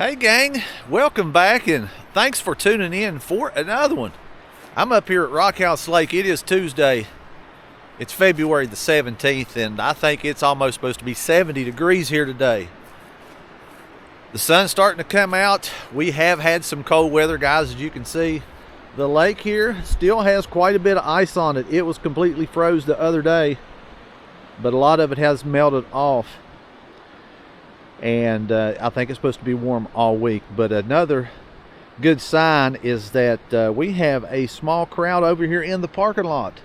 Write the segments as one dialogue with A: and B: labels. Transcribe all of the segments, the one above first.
A: Hey gang, welcome back and thanks for tuning in for another one. I'm up here at Rockhouse Lake. It is Tuesday. It's February the 17th and I think it's almost supposed to be 70 degrees here today. The sun's starting to come out. We have had some cold weather, guys, as you can see. The lake here still has quite a bit of ice on it. It was completely froze the other day, but a lot of it has melted off. And I think it's supposed to be warm all week. But another good sign is that we have a small crowd over here in the parking lot,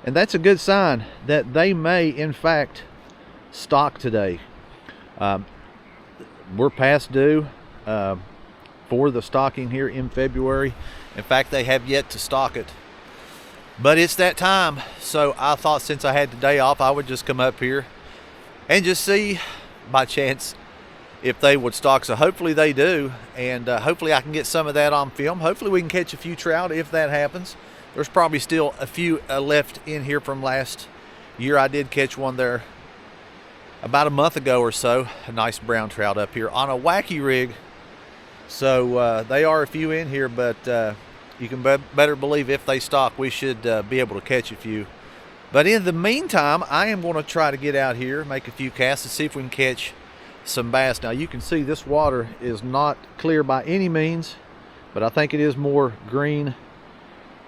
A: and that's a good sign that they may in fact stock today. We're past due for the stocking here in February. In fact, they have yet to stock it, but it's that time. So I thought since I had the day off, I would just come up here and just see by chance if they would stock. So hopefully they do, and hopefully I can get some of that on film. Hopefully we can catch a few trout if that happens. There's probably still a few left in here from last year. I did catch one there about a month ago or so, a nice brown trout up here on a wacky rig. So they are a few in here, but you can better believe if they stock, we should be able to catch a few. But in the meantime, I am going to try to get out here, make a few casts, and see if we can catch some bass. Now you can see this water is not clear by any means, but I think it is more green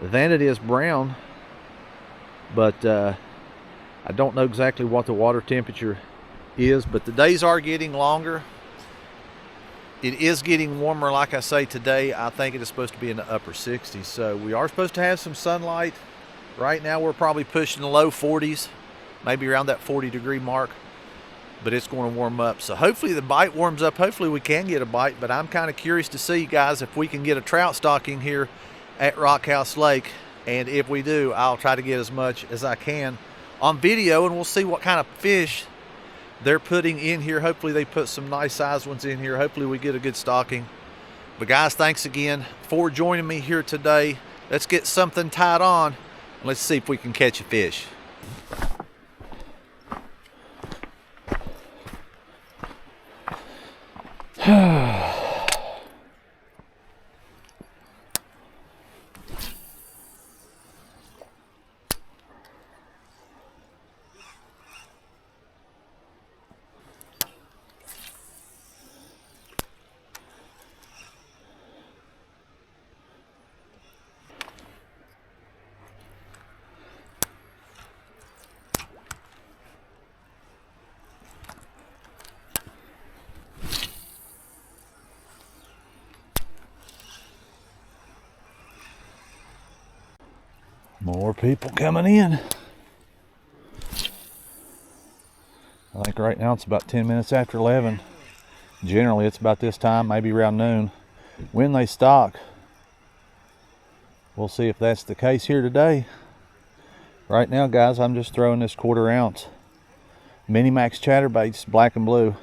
A: than it is brown. But I don't know exactly what the water temperature is, but the days are getting longer. It is getting warmer, like I say today. I think it is supposed to be in the upper 60s, so we are supposed to have some sunlight. Right now we're probably pushing the low 40s, maybe around that 40-degree mark, but it's going to warm up. So hopefully the bite warms up. Hopefully we can get a bite, but I'm kind of curious to see, guys, if we can get a trout stocking here at Rockhouse Lake. And if we do, I'll try to get as much as I can on video, and we'll see what kind of fish they're putting in here. Hopefully they put some nice sized ones in here. Hopefully we get a good stocking. But guys, thanks again for joining me here today. Let's get something tied on. Let's see if we can catch a fish. More people coming in. I think right now it's about 10 minutes after 11. Generally it's about this time, maybe around noon, when they stock. We'll see if that's the case here today. Right now, guys, I'm just throwing this 1/4 ounce Mini Max chatterbaits, black and blue.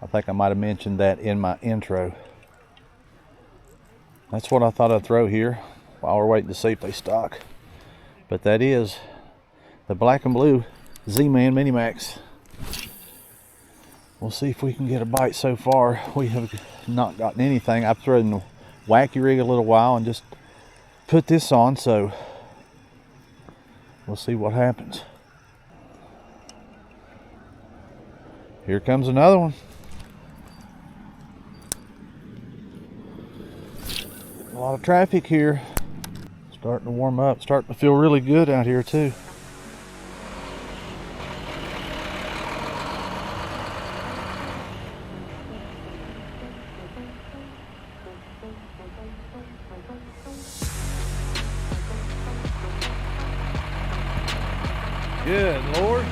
A: I think I might have mentioned that in my intro. That's what I thought I'd throw here while we're waiting to see if they stock. But that is the black and blue Z-Man Mini Max. We'll see if we can get a bite. So far we have not gotten anything. I've thrown the wacky rig a little while and just put this on, so we'll see what happens. Here comes another one. A lot of traffic here. Starting to warm up, starting to feel really good out here too. Good Lord.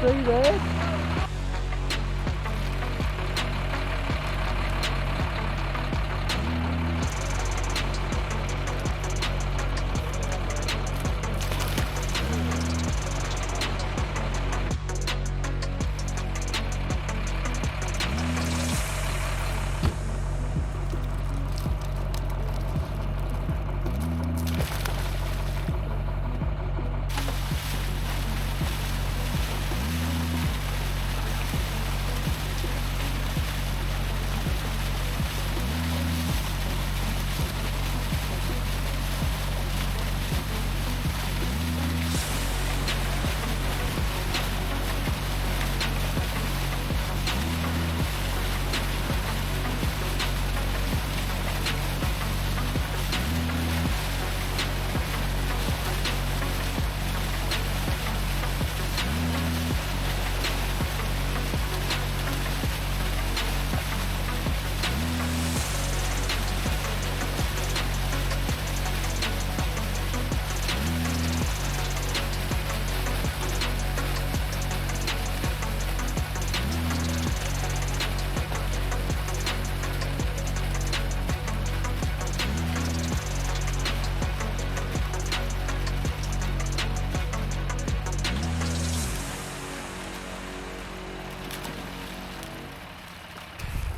A: See that?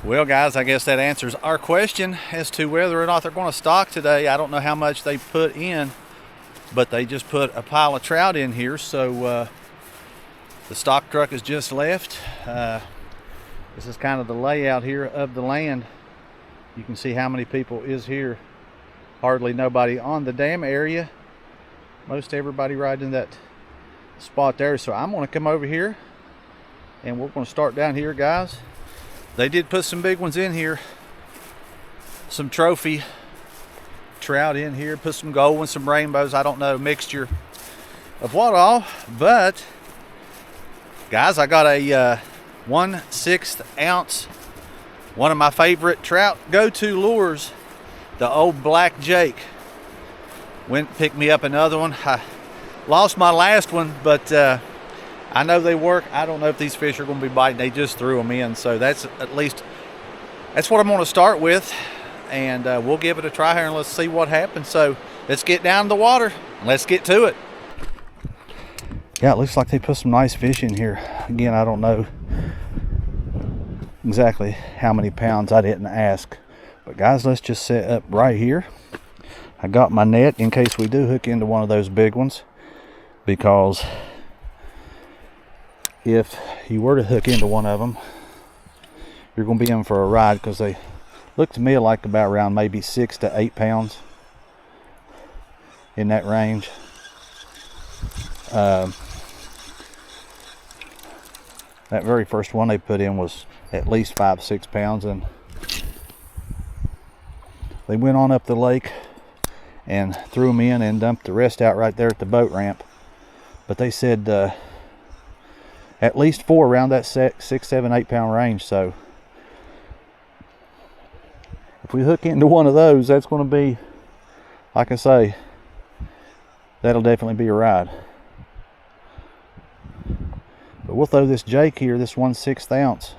A: Well, guys, I guess that answers our question as to whether or not they're going to stock today. I don't know how much they put in, but they just put a pile of trout in here. So the stock truck has just left. This is kind of the layout here of the land. You can see how many people is here. Hardly nobody on the dam area. Most everybody right in that spot there. So I'm going to come over here and we're going to start down here, guys. They did put some big ones in here, some trophy trout in here, put some gold ones, some rainbows. I don't know, mixture of what all, but guys, I got a 1/6 ounce, one of my favorite trout go-to lures, the old Black Jake. Went and picked me up another one. I lost my last one, but I know they work. I don't know if these fish are going to be biting. They just threw them in, so that's what I'm going to start with, and we'll give it a try here and let's see what happens. So let's get down to the water and let's get to it. Yeah, it looks like they put some nice fish in here. Again, I don't know exactly how many pounds. I didn't ask, but guys, let's just set up right here. I got my net in case we do hook into one of those big ones, because if you were to hook into one of them, you're going to be in for a ride, because they look to me like about around maybe 6 to 8 pounds, in that range. That very first one they put in was at least 5-6 pounds, and they went on up the lake and threw them in and dumped the rest out right there at the boat ramp. But they said at least 4 around that 6, 7, 8 pound range. So if we hook into one of those, that's going to be, like I say, that'll definitely be a ride. But we'll throw this Jake here, this 1/6 ounce.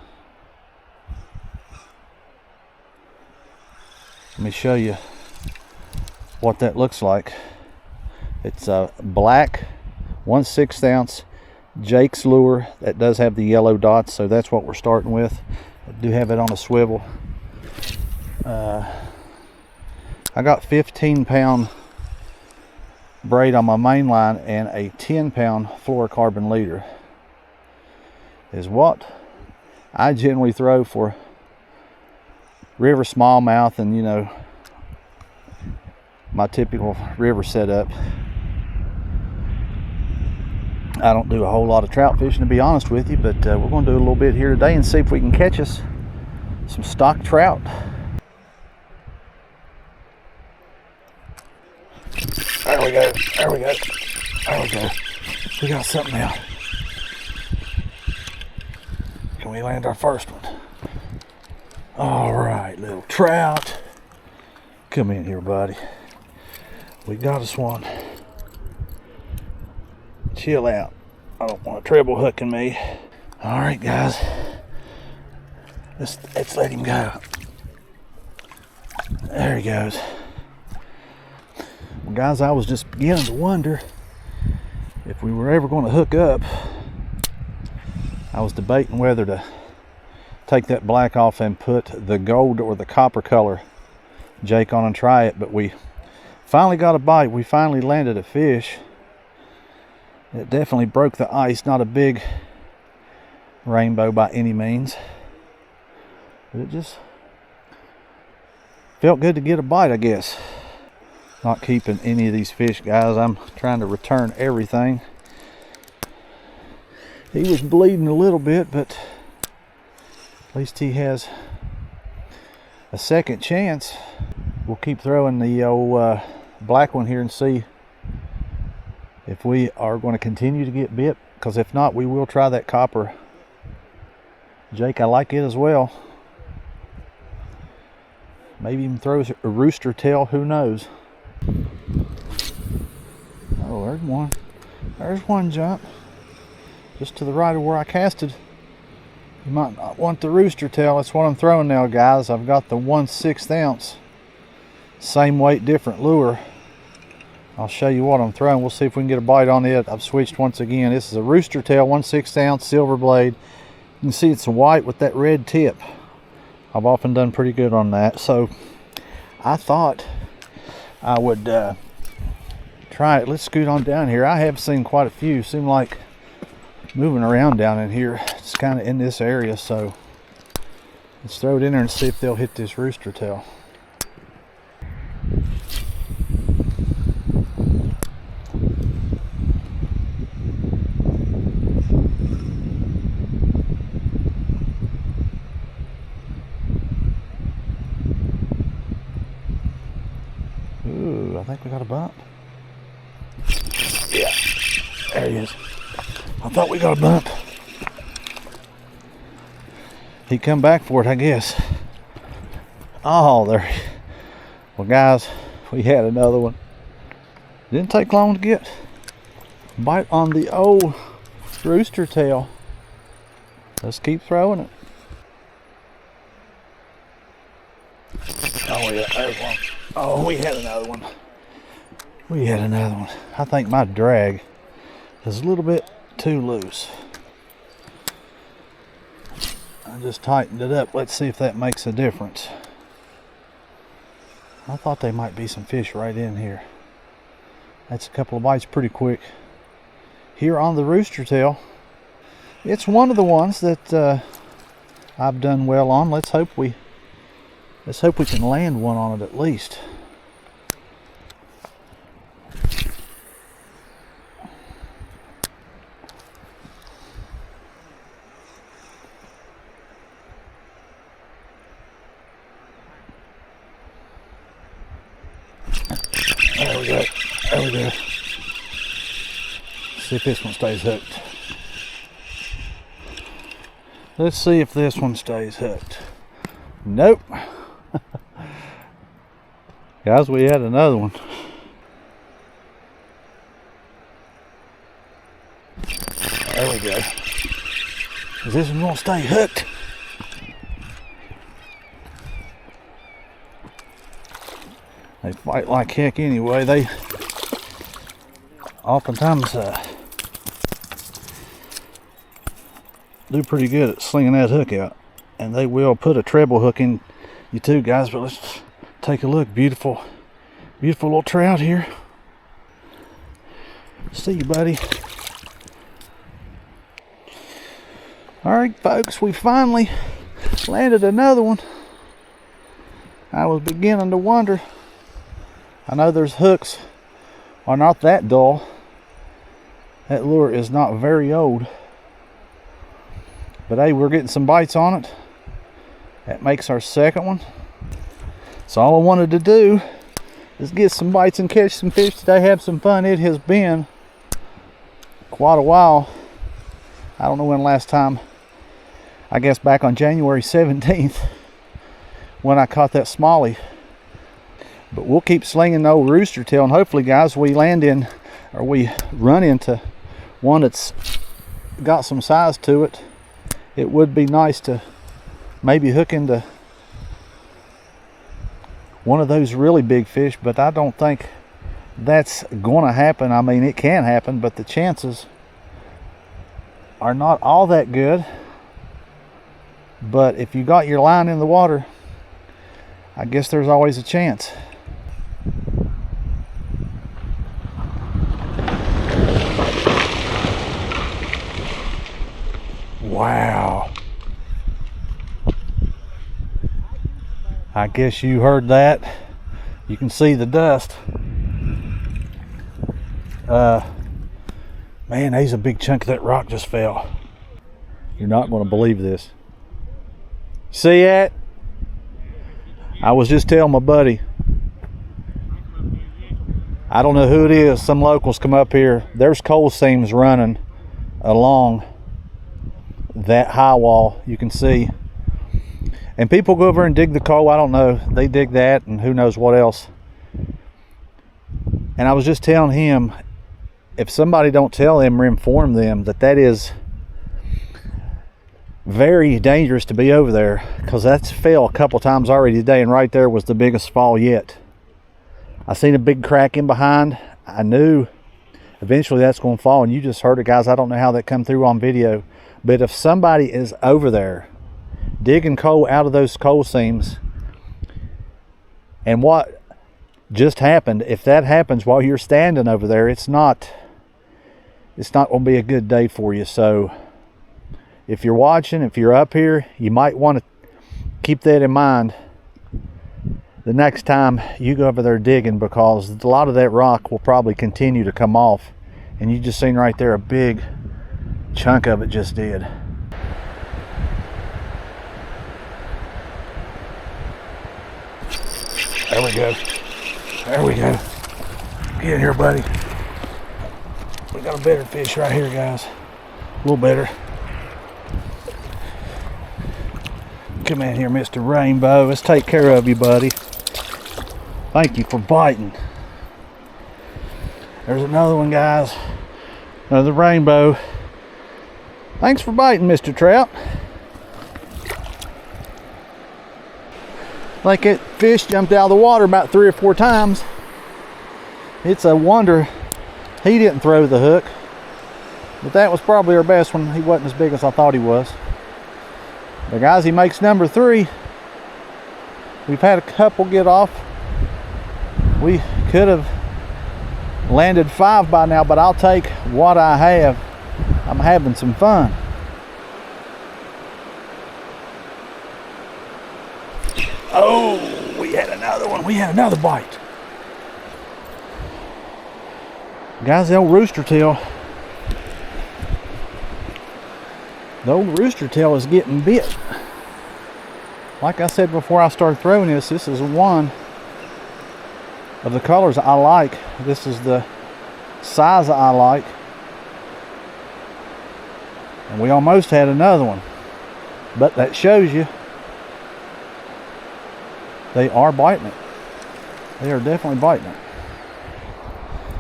A: Let me show you what that looks like. It's a black 1/6 ounce Jake's lure that does have the yellow dots, so that's what we're starting with. I do have it on a swivel. I got 15-pound braid on my main line, and a 10-pound fluorocarbon leader is what I generally throw for river smallmouth and, you know, my typical river setup. I don't do a whole lot of trout fishing, to be honest with you, but we're going to do a little bit here today and see if we can catch us some stock trout. There we go. There we go. There we go. We got something out. Can we land our first one? All right, little trout. Come in here, buddy. We got us one. Chill out. I don't want a treble hooking me. All right, guys. Let's let him go. There he goes. Well, guys, I was just beginning to wonder if we were ever going to hook up. I was debating whether to take that black off and put the gold or the copper color Jake on and try it, but we finally got a bite. We finally landed a fish. It definitely broke the ice. Not a big rainbow by any means, but it just felt good to get a bite, I guess. Not keeping any of these fish, guys. I'm trying to return everything. He was bleeding a little bit, but at least he has a second chance. We'll keep throwing the old black one here and see if we are going to continue to get bit, because if not, we will try that copper Jake. I like it as well. Maybe even throws a rooster tail, who knows. Oh, there's one. There's one jump just to the right of where I casted. You might not want the rooster tail. That's what I'm throwing now, guys. I've got the 1/6 ounce, same weight, different lure. I'll show you what I'm throwing. We'll see if we can get a bite on it. I've switched once again. This is a rooster tail, 1/6 ounce silver blade. You can see it's white with that red tip. I've often done pretty good on that. So I thought I would try it. Let's scoot on down here. I have seen quite a few seem like moving around down in here. It's kind of in this area, so let's throw it in there and see if they'll hit this rooster tail. Ooh, I think we got a bump. Yeah, there he is. I thought we got a bump. He come back for it, I guess. Oh, there. Well, guys, we had another one. Didn't take long to get a bite on the old rooster tail. Let's keep throwing it. Oh, yeah, there's one. Oh, we had another one. We had another one. I think my drag is a little bit too loose. I just tightened it up. Let's see if that makes a difference. I thought there might be some fish right in here. That's a couple of bites pretty quick. Here on the rooster tail. It's one of the ones that I've done well on. Let's hope we can land one on it at least. There we go. There we go. See if this one stays hooked. Let's see if this one stays hooked. Nope. Guys, we had another one. There we go. Is this one gonna stay hooked? They fight like heck anyway. They oftentimes do pretty good at slinging that hook out. And they will put a treble hook in you too, guys. But let's take a look. Beautiful, beautiful little trout here. See you, buddy. All right, folks, we finally landed another one. I was beginning to wonder. I know there's hooks are not that dull. That lure is not very old. But hey, we're getting some bites on it. That makes our second one. So all I wanted to do is get some bites and catch some fish today, have some fun. It has been quite a while. I don't know when last time, I guess back on January 17th when I caught that smallie. But we'll keep slinging the old rooster tail, and hopefully, guys, we land in, or we run into one that's got some size to it. It would be nice to maybe hook into one of those really big fish, but I don't think that's going to happen. I mean, it can happen, but the chances are not all that good. But if you got your line in the water, I guess there's always a chance. Wow. I guess you heard that. You can see the dust. Man, there's a big chunk of that rock just fell. You're not going to believe this. See that? I was just telling my buddy. I don't know who it is. Some locals come up here. There's coal seams running along that high wall, you can see. And people go over and dig the coal. I don't know. They dig that and who knows what else. And I was just telling him, if somebody don't tell them or inform them that that is very dangerous to be over there, because that's fell a couple times already today, and right there was the biggest fall yet. I seen a big crack in behind. I knew eventually that's going to fall, and you just heard it, guys. I don't know how that come through on video, but if somebody is over there digging coal out of those coal seams. And what just happened, if that happens while you're standing over there, it's not going to be a good day for you. So if you're watching, if you're up here, you might want to keep that in mind the next time you go over there digging, because a lot of that rock will probably continue to come off. And you just seen right there, a big chunk of it just did. There we go. There we go. Get in here, buddy. We got a better fish right here, guys. A little better. Come in here, Mr. Rainbow. Let's take care of you, buddy. Thank you for biting. There's another one, guys. Another rainbow. Thanks for biting, Mr. Trout. Like that fish jumped out of the water about 3 or 4 times. It's a wonder he didn't throw the hook. But that was probably our best one. He wasn't as big as I thought he was. But guys, he makes number 3. We've had a couple get off. We could have landed 5 by now, but I'll take what I have. I'm having some fun. Oh, we had another one. We had another bite. Guys, the old rooster tail. The old rooster tail is getting bit. Like I said before I started throwing this is one of the colors I like. This is the size I like. And we almost had another one. But that shows you they are biting it. They are definitely biting it.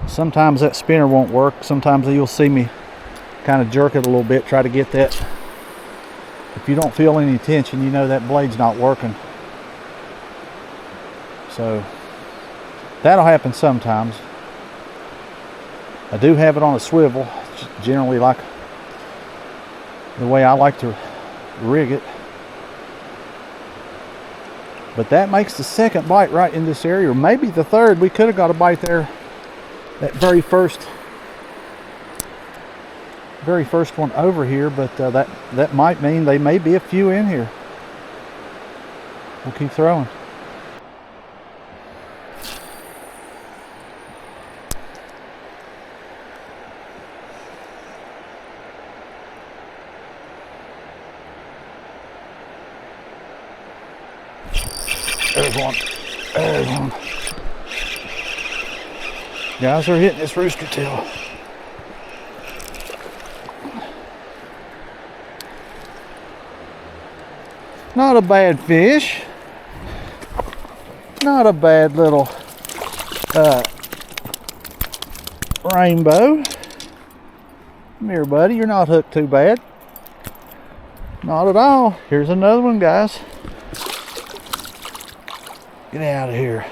A: Sometimes that spinner won't work. Sometimes you'll see me kind of jerk it a little bit, try to get that. If you don't feel any tension, you know that blade's not working. So that'll happen sometimes. I do have it on a swivel, generally like the way I like to rig it. But that makes the second bite right in this area, or maybe the third. We could have got a bite there, that very first one over here, but that might mean they may be a few in here. We'll keep throwing. There's one. There's one. Guys are hitting this rooster tail. Not a bad fish. Not a bad little rainbow. Come here, buddy. You're not hooked too bad. Not at all. Here's another one, guys. Get out of here.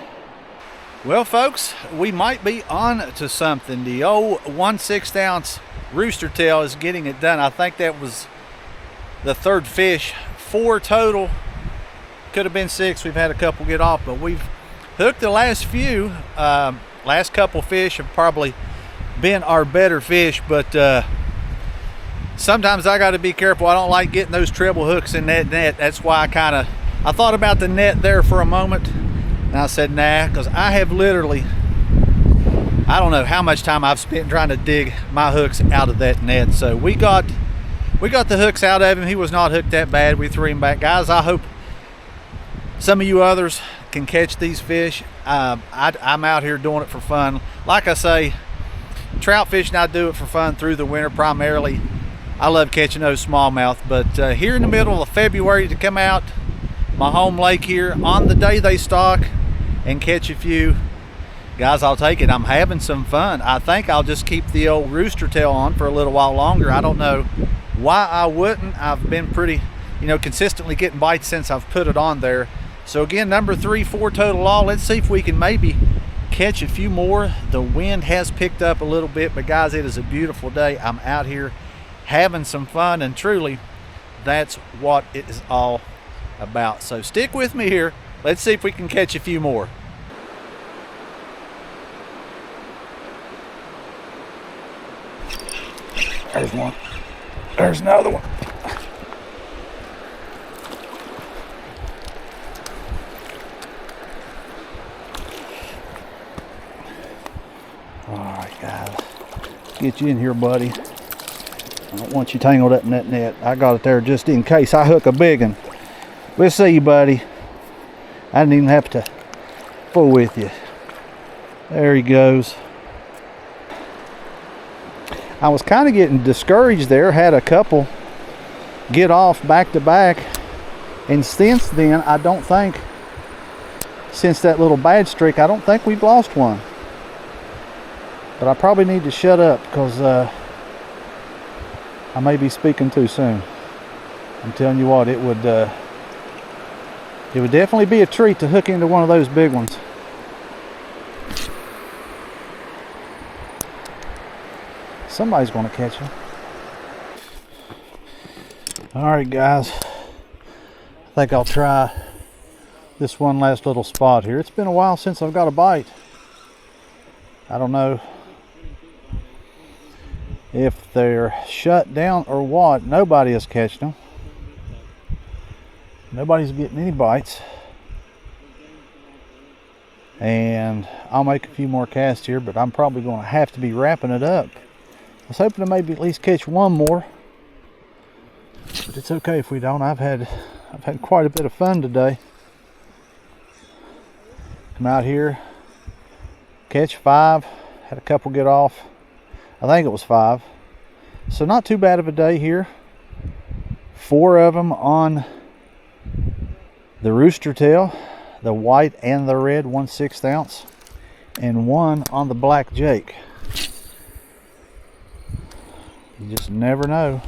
A: Well, folks, we might be on to something. The old 1/6 ounce rooster tail is getting it done. I think that was the third fish. 4 total. Could have been 6. We've had a couple get off, but we've hooked the last few. Last couple fish have probably been our better fish, but sometimes I got to be careful. I don't like getting those treble hooks in that net. That's why I thought about the net there for a moment, and I said nah, because I have literally, I don't know how much time I've spent trying to dig my hooks out of that net. So we got the hooks out of him. He was not hooked that bad. We threw him back. Guys, I hope some of you others can catch these fish. I'm out here doing it for fun. Like I say, trout fishing, I do it for fun through the winter primarily. I love catching those smallmouth, but here in the middle of February to come out my home lake here on the day they stock and catch a few, guys, I'll take it. I'm having some fun. I think I'll just keep the old rooster tail on for a little while longer. I don't know why I wouldn't. I've been pretty, consistently getting bites since I've put it on there. So again, number 3, 4 total all. Let's see if we can maybe catch a few more. The wind has picked up a little bit, but guys, it is a beautiful day. I'm out here having some fun, and truly that's what it is all about. So stick with me here. Let's see if we can catch a few more.
B: There's one. There's another one. All right, guys. Get you in here, buddy. I don't want you tangled up in that net. I got it there just in case I hook a big one. We'll see you, buddy. I didn't even have to fool with you. There he goes. I was kind of getting discouraged there. Had a couple get off back to back. And since then, I don't think, since that little bad streak, I don't think we've lost one. But I probably need to shut up because I may be speaking too soon. I'm telling you what, it would definitely be a treat to hook into one of those big ones. Somebody's going to catch him. All right, guys. I think I'll try this one last little spot here. It's been a while since I've got a bite. I don't know if they're shut down or what. Nobody is catching them. Nobody's getting any bites. And I'll make a few more casts here, but I'm probably going to have to be wrapping it up. I was hoping to maybe at least catch one more, but it's okay if we don't. I've had quite a bit of fun today. Come out here, catch 5, had a couple get off. I think it was 5, so not too bad of a day here. 4 of them on the rooster tail, the white and the red 1/6 ounce, and 1 on the black jake. You just never know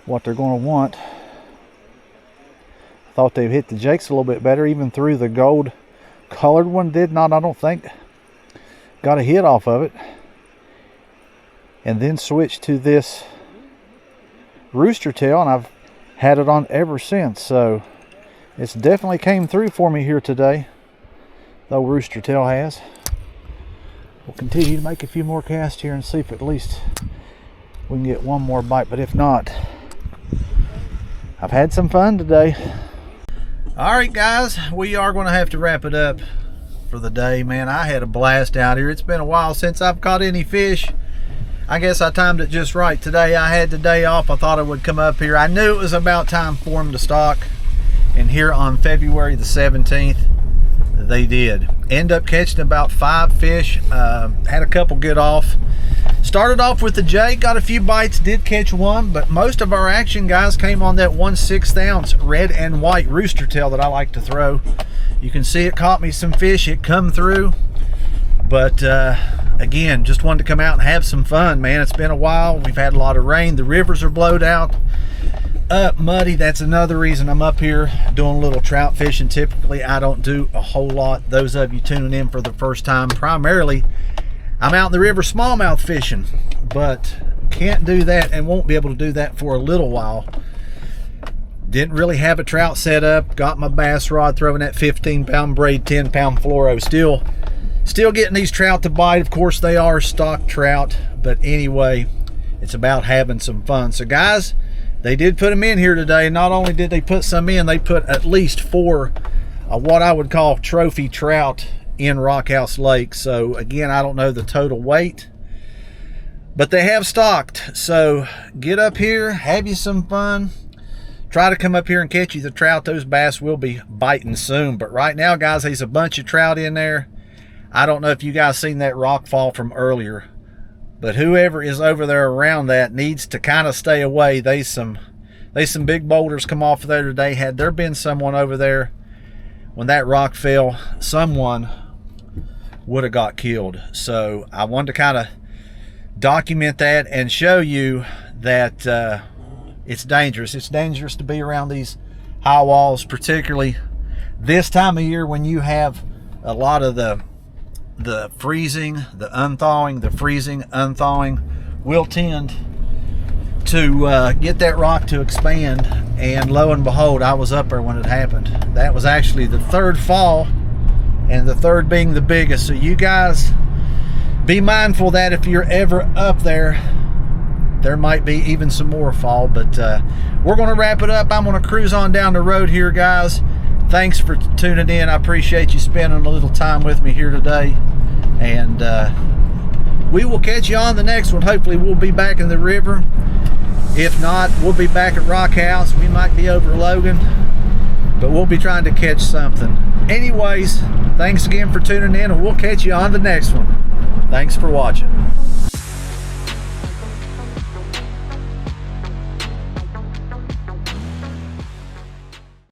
B: what they're going to want. Thought they'd hit the jakes a little bit better, even through the gold colored one. Did not, I don't think, got a hit off of it. And then switched to this rooster tail, and I've had it on ever since. So it's definitely came through for me here today. The old rooster tail has. We'll continue to make a few more casts here and see if at least we can get one more bite. But if not, I've had some fun today. All right, guys, we are going to have to wrap it up for the day. Man, I had a blast out here. It's been a while since I've caught any fish. I guess I timed it just right today. I had the day off. I thought I would come up here. I knew it was about time for them to stock. And here on February the 17th, they did. End up catching about 5 fish. Had a couple get off. Started off with the jake, got a few bites, did catch 1, but most of our action, guys, came on that 1/6 ounce red and white rooster tail that I like to throw. You can see it caught me some fish. It come through. But again, just wanted to come out and have some fun, man. It's been a while. We've had a lot of rain. The rivers are blowed out. Muddy. That's another reason I'm up here doing a little trout fishing. Typically I don't do a whole lot. Those of you tuning in for the first time, primarily I'm out in the river smallmouth fishing, but can't do that and won't be able to do that for a little while. Didn't really have a trout set up. Got my bass rod, throwing that 15-pound braid, 10-pound fluoro. Still getting these trout to bite. Of course they are stock trout, but anyway, it's about having some fun. So guys, they did put them in here today. Not only did they put some in, they put at least 4 what I would call trophy trout in Rockhouse Lake. So again, I don't know the total weight, but they have stocked. So get up here, have you some fun. Try to come up here and catch you the trout. Those bass will be biting soon. But right now, guys, there's a bunch of trout in there. I don't know if you guys seen that rock fall from earlier, but whoever is over there around that needs to kind of stay away. There's some big boulders come off of there today. Had there been someone over there when that rock fell, someone would have got killed. So I wanted to kind of document that and show you that it's dangerous. It's dangerous to be around these high walls, particularly this time of year when you have a lot of the freezing, the unthawing, the freezing, unthawing will tend to get that rock to expand and lo and behold, I was up there when it happened. That was actually the third fall, and the third being the biggest. So you guys be mindful that if you're ever up there, there might be even some more fall. But we're going to wrap it up. I'm going to cruise on down the road here, guys. Thanks for tuning in. I appreciate you spending a little time with me here today, and we will catch you on the next one. Hopefully we'll be back in the river. If not, we'll be back at Rockhouse. We might be over Logan, but we'll be trying to catch something. Anyways, thanks again for tuning in, and we'll catch you on the next one. Thanks for watching.